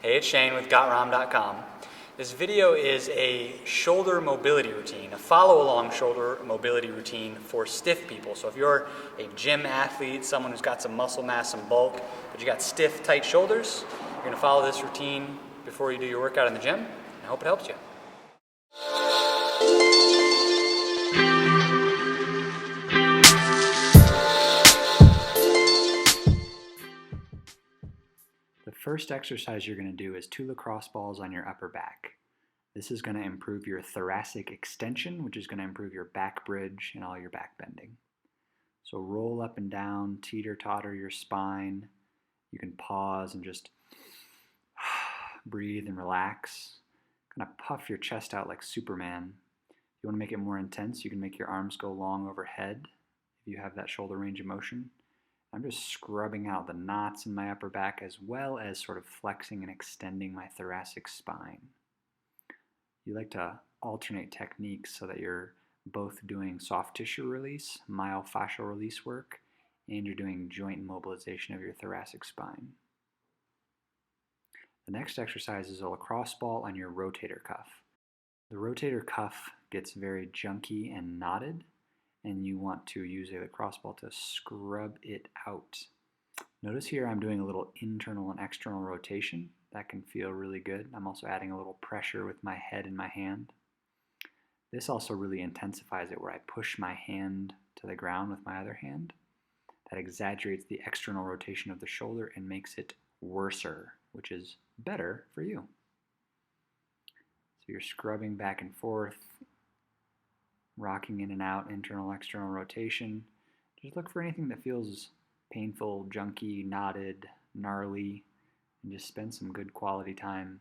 Hey, it's Shane with GotRom.com. This video is a shoulder mobility routine, a follow-along shoulder mobility routine for stiff people. So if you're a gym athlete, someone who's got some muscle mass, some bulk, but you got stiff, tight shoulders, you're going to follow this routine before you do your workout in the gym. I hope it helps you. The first exercise you're going to do is 2 lacrosse balls on your upper back. This is going to improve your thoracic extension, which is going to improve your back bridge and all your back bending. So roll up and down, teeter-totter your spine. You can pause and just breathe and relax. Kind of puff your chest out like Superman. If you want to make it more intense, you can make your arms go long overhead if you have that shoulder range of motion. I'm just scrubbing out the knots in my upper back as well as sort of flexing and extending my thoracic spine. You like to alternate techniques so that you're both doing soft tissue release, myofascial release work, and you're doing joint mobilization of your thoracic spine. The next exercise is a lacrosse ball on your rotator cuff. The rotator cuff gets very junky and knotted, and you want to use a lacrosse ball to scrub it out. Notice here I'm doing a little internal and external rotation. That can feel really good. I'm also adding a little pressure with my head and my hand. This also really intensifies it where I push my hand to the ground with my other hand. That exaggerates the external rotation of the shoulder and makes it worser, which is better for you. So you're scrubbing back and forth, rocking in and out, internal, external rotation. Just look for anything that feels painful, junky, knotted, gnarly, and just spend some good quality time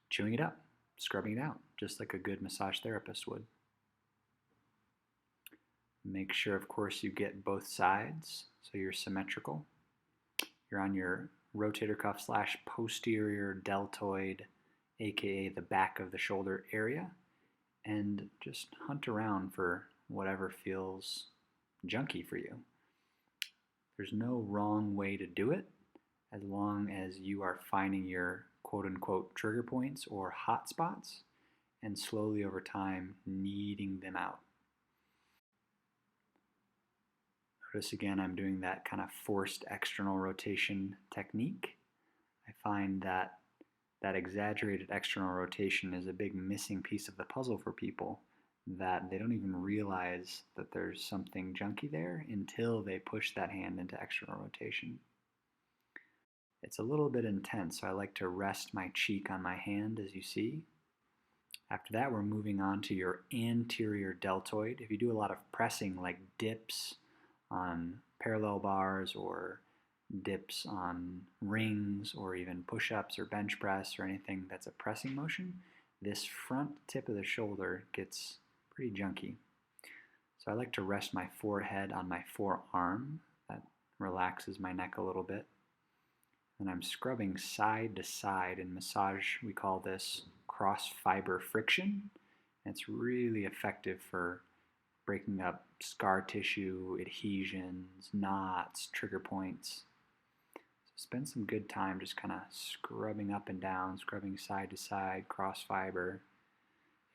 chewing it up, scrubbing it out, just like a good massage therapist would. Make sure, of course, you get both sides so you're symmetrical. You're on your rotator cuff / posterior deltoid, aka the back of the shoulder area, and just hunt around for whatever feels junky for you. There's no wrong way to do it as long as you are finding your quote-unquote trigger points or hot spots and slowly over time kneading them out. Notice again I'm doing that kind of forced external rotation technique. I find that exaggerated external rotation is a big missing piece of the puzzle for people, that they don't even realize that there's something junky there until they push that hand into external rotation. It's a little bit intense, so I like to rest my cheek on my hand, as you see. After that, we're moving on to your anterior deltoid. If you do a lot of pressing, like dips on parallel bars or dips on rings or even push-ups or bench press or anything that's a pressing motion, this front tip of the shoulder gets pretty junky. So I like to rest my forehead on my forearm. That relaxes my neck a little bit. And I'm scrubbing side to side. In massage, we call this cross-fiber friction. And it's really effective for breaking up scar tissue, adhesions, knots, trigger points. So spend some good time just kind of scrubbing up and down, scrubbing side to side, cross-fiber.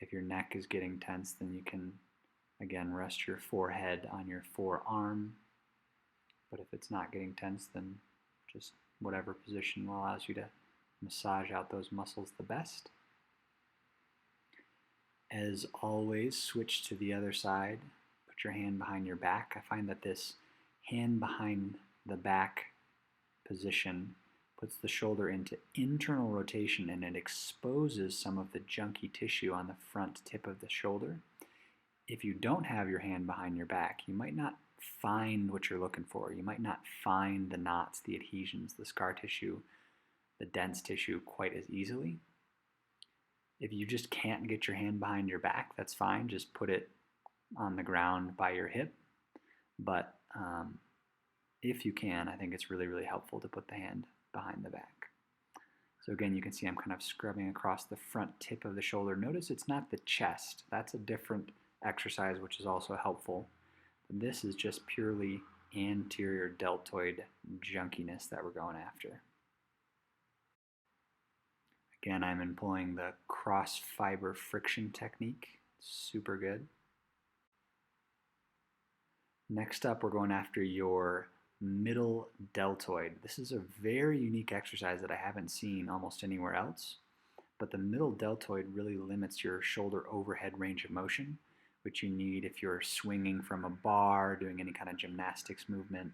If your neck is getting tense, then you can, again, rest your forehead on your forearm. But if it's not getting tense, then just whatever position allows you to massage out those muscles the best. As always, switch to the other side. Put your hand behind your back. I find that this hand behind the back position puts the shoulder into internal rotation and it exposes some of the junky tissue on the front tip of the shoulder. If you don't have your hand behind your back, you might not find what you're looking for. You might not find the knots, the adhesions, the scar tissue, the dense tissue quite as easily. If you just can't get your hand behind your back, that's fine. Just put it on the ground by your hip. But if you can, I think it's really, really helpful to put the hand behind the back. So again, you can see I'm kind of scrubbing across the front tip of the shoulder. Notice it's not the chest. That's a different exercise, which is also helpful. But this is just purely anterior deltoid junkiness that we're going after. Again, I'm employing the cross fiber friction technique. Super good. Next up, we're going after your middle deltoid. This is a very unique exercise that I haven't seen almost anywhere else, but the middle deltoid really limits your shoulder overhead range of motion, which you need if you're swinging from a bar, doing any kind of gymnastics movement,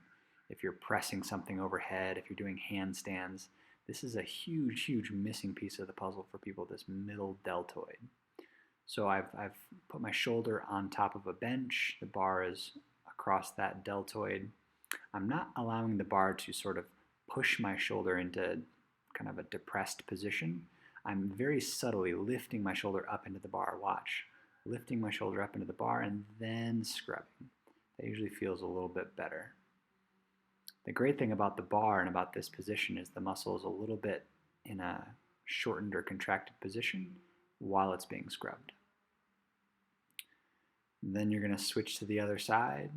if you're pressing something overhead, if you're doing handstands. This is a huge, huge missing piece of the puzzle for people, this middle deltoid. So I've put my shoulder on top of a bench. The bar is across that deltoid. I'm not allowing the bar to sort of push my shoulder into kind of a depressed position. I'm very subtly lifting my shoulder up into the bar. Watch. Lifting my shoulder up into the bar and then scrubbing. That usually feels a little bit better. The great thing about the bar and about this position is the muscle is a little bit in a shortened or contracted position while it's being scrubbed. Then you're going to switch to the other side.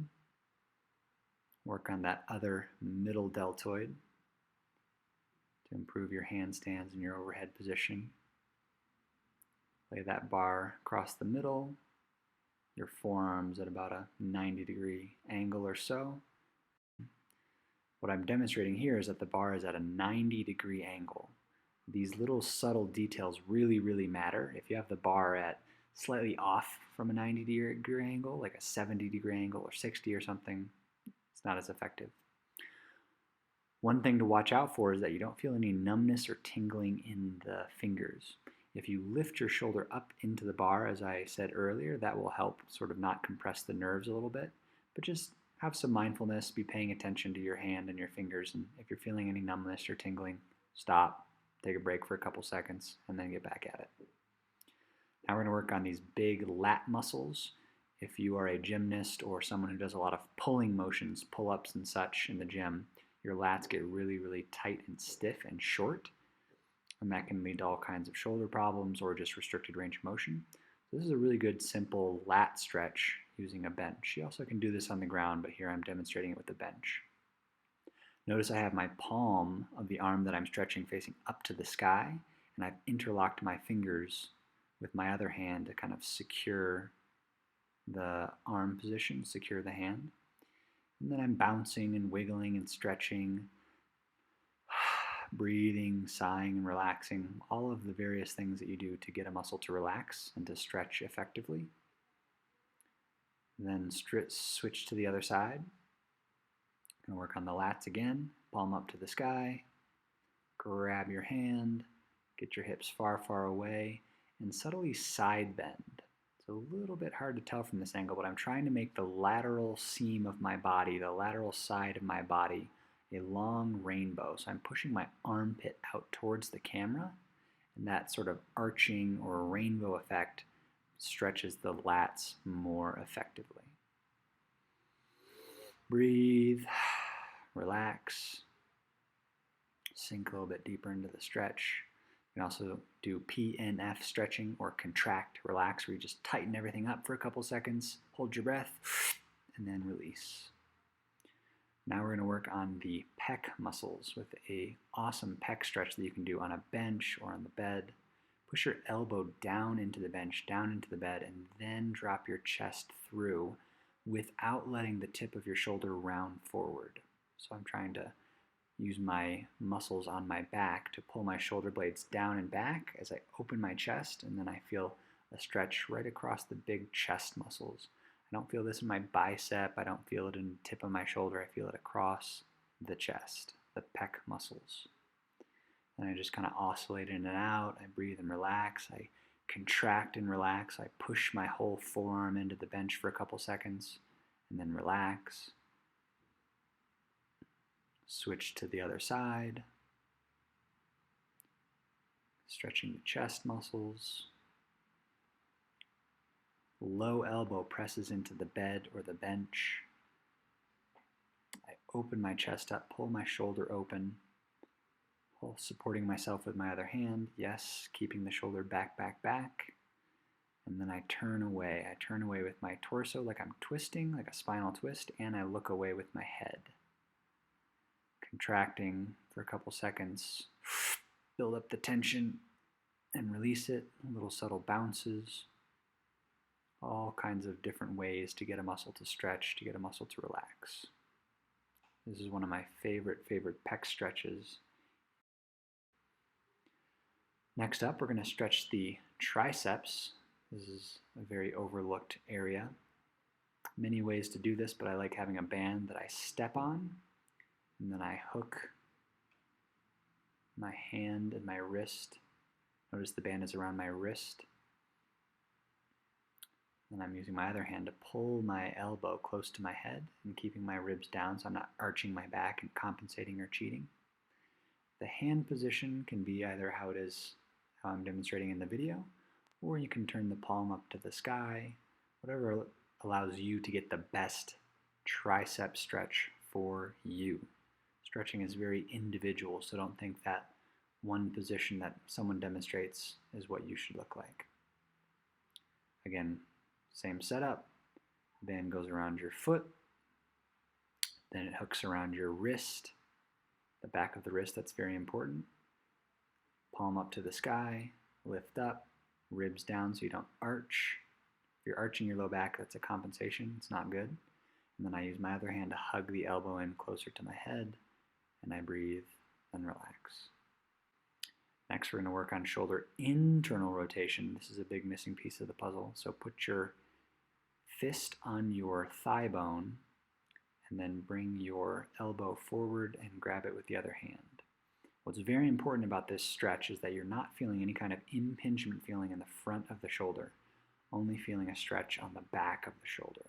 Work on that other middle deltoid to improve your handstands and your overhead position. Lay that bar across the middle, your forearms at about a 90-degree angle or so. What I'm demonstrating here is that the bar is at a 90-degree angle. These little subtle details really, really matter. If you have the bar at slightly off from a 90-degree angle, like a 70-degree angle or 60 or something, it's not as effective. One thing to watch out for is that you don't feel any numbness or tingling in the fingers. If you lift your shoulder up into the bar, as I said earlier, that will help sort of not compress the nerves a little bit, but just have some mindfulness, be paying attention to your hand and your fingers, and if you're feeling any numbness or tingling, stop, take a break for a couple seconds, and then get back at it. Now we're going to work on these big lat muscles. If you are a gymnast or someone who does a lot of pulling motions, pull-ups and such in the gym, your lats get really, really tight and stiff and short, and that can lead to all kinds of shoulder problems or just restricted range of motion. So this is a really good simple lat stretch using a bench. You also can do this on the ground, but here I'm demonstrating it with a bench. Notice I have my palm of the arm that I'm stretching facing up to the sky, and I've interlocked my fingers with my other hand to kind of secure the arm position, secure the hand. And then I'm bouncing and wiggling and stretching, breathing, sighing, and relaxing, all of the various things that you do to get a muscle to relax and to stretch effectively. Then switch to the other side. Going to work on the lats again, palm up to the sky, grab your hand, get your hips far, far away, and subtly side bend. It's a little bit hard to tell from this angle, but I'm trying to make the lateral seam of my body, the lateral side of my body, a long rainbow. So I'm pushing my armpit out towards the camera, and that sort of arching or rainbow effect stretches the lats more effectively. Breathe, relax, sink a little bit deeper into the stretch. You can also do PNF stretching or contract, relax, where you just tighten everything up for a couple seconds, hold your breath, and then release. Now we're going to work on the pec muscles with an awesome pec stretch that you can do on a bench or on the bed. Push your elbow down into the bench, down into the bed, and then drop your chest through without letting the tip of your shoulder round forward. So I'm trying to use my muscles on my back to pull my shoulder blades down and back as I open my chest, and then I feel a stretch right across the big chest muscles. I don't feel this in my bicep, I don't feel it in the tip of my shoulder, I feel it across the chest, the pec muscles. And I just kind of oscillate in and out, I breathe and relax, I contract and relax, I push my whole forearm into the bench for a couple seconds, and then relax. Switch to the other side, stretching the chest muscles. Low elbow presses into the bed or the bench. I open my chest up, pull my shoulder open, supporting myself with my other hand. Yes, keeping the shoulder back, back, back. And then I turn away. I turn away with my torso like I'm twisting, like a spinal twist, and I look away with my head. Contracting for a couple seconds. Build up the tension, and release it, little subtle bounces, all kinds of different ways to get a muscle to stretch, to get a muscle to relax. This is one of my favorite pec stretches. Next up, we're going to stretch the triceps. This is a very overlooked area. Many ways to do this, but I like having a band that I step on, and then I hook my hand and my wrist. Notice the band is around my wrist. Then I'm using my other hand to pull my elbow close to my head and keeping my ribs down so I'm not arching my back and compensating or cheating. The hand position can be either how it is, how I'm demonstrating in the video, or you can turn the palm up to the sky, whatever allows you to get the best tricep stretch for you. Stretching is very individual, so don't think that one position that someone demonstrates is what you should look like. Again, same setup. Band goes around your foot, then it hooks around your wrist, the back of the wrist, that's very important. Palm up to the sky, lift up, ribs down so you don't arch. If you're arching your low back, that's a compensation, it's not good. And then I use my other hand to hug the elbow in closer to my head, and I breathe and relax. Next, we're going to work on shoulder internal rotation. This is a big missing piece of the puzzle. So put your fist on your thigh bone and then bring your elbow forward and grab it with the other hand. What's very important about this stretch is that you're not feeling any kind of impingement feeling in the front of the shoulder, only feeling a stretch on the back of the shoulder.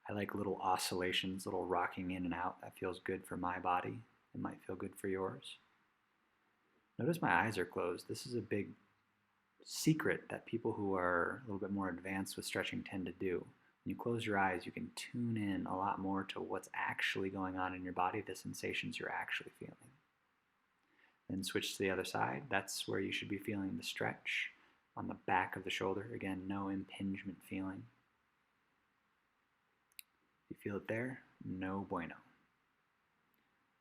I like little oscillations, little rocking in and out. That feels good for my body. It might feel good for yours. Notice my eyes are closed. This is a big secret that people who are a little bit more advanced with stretching tend to do. When you close your eyes, you can tune in a lot more to what's actually going on in your body, the sensations you're actually feeling. Then switch to the other side. That's where you should be feeling the stretch on the back of the shoulder. Again, no impingement feeling. If you feel it there, no bueno.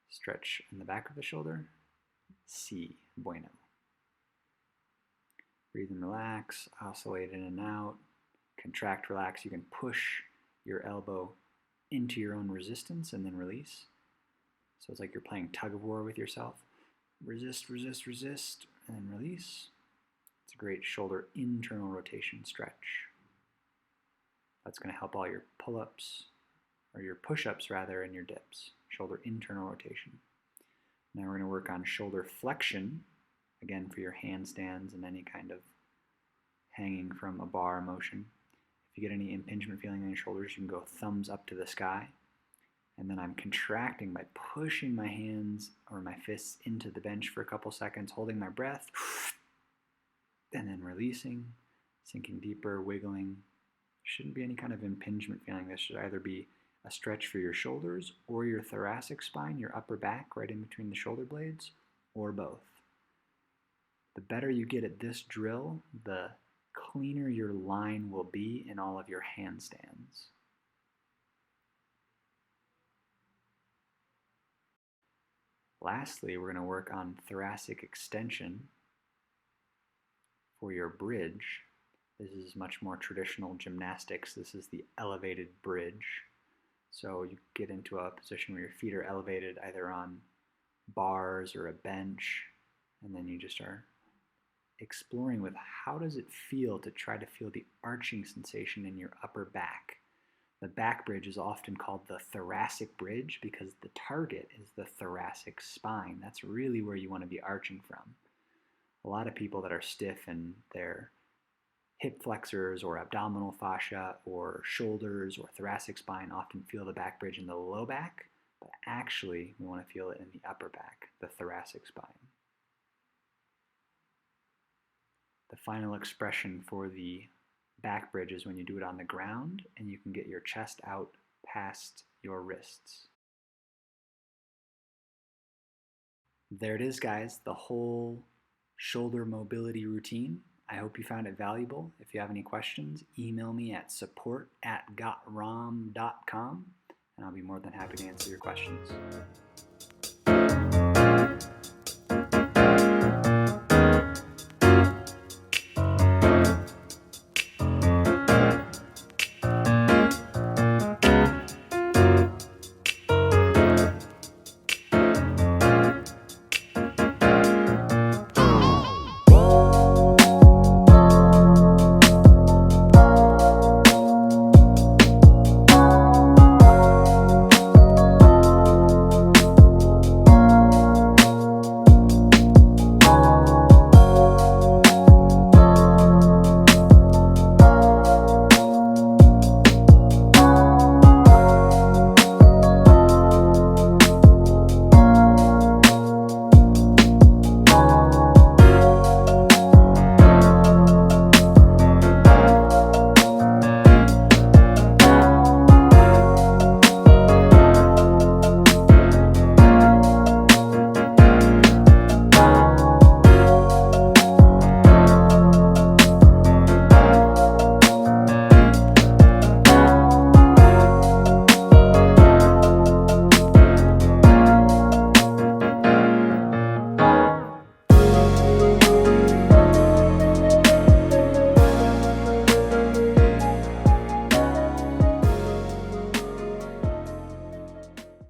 Stretch in the back of the shoulder, si bueno. Breathe and relax, oscillate in and out, contract, relax. You can push your elbow into your own resistance and then release. So it's like you're playing tug of war with yourself. Resist, resist, resist, and then release. It's a great shoulder internal rotation stretch. That's going to help all your pull-ups, or your push-ups rather, and your dips. Shoulder internal rotation. Now we're going to work on shoulder flexion, again for your handstands and any kind of hanging from a bar motion. If you get any impingement feeling in your shoulders, you can go thumbs up to the sky. And then I'm contracting by pushing my hands or my fists into the bench for a couple seconds, holding my breath, and then releasing, sinking deeper, wiggling. Shouldn't be any kind of impingement feeling. This should either be a stretch for your shoulders or your thoracic spine, your upper back right in between the shoulder blades, or both. The better you get at this drill, the cleaner your line will be in all of your handstands. Lastly, we're going to work on thoracic extension for your bridge. This is much more traditional gymnastics. This is the elevated bridge. So you get into a position where your feet are elevated either on bars or a bench, and then you just are exploring with how does it feel to try to feel the arching sensation in your upper back. The back bridge is often called the thoracic bridge because the target is the thoracic spine. That's really where you want to be arching from. A lot of people that are stiff in their hip flexors or abdominal fascia or shoulders or thoracic spine often feel the back bridge in the low back, but actually we want to feel it in the upper back, the thoracic spine. The final expression for the back bridge is when you do it on the ground and you can get your chest out past your wrists. There it is, guys, the whole shoulder mobility routine. I hope you found it valuable. If you have any questions, email me at support@gotrom.com and I'll be more than happy to answer your questions.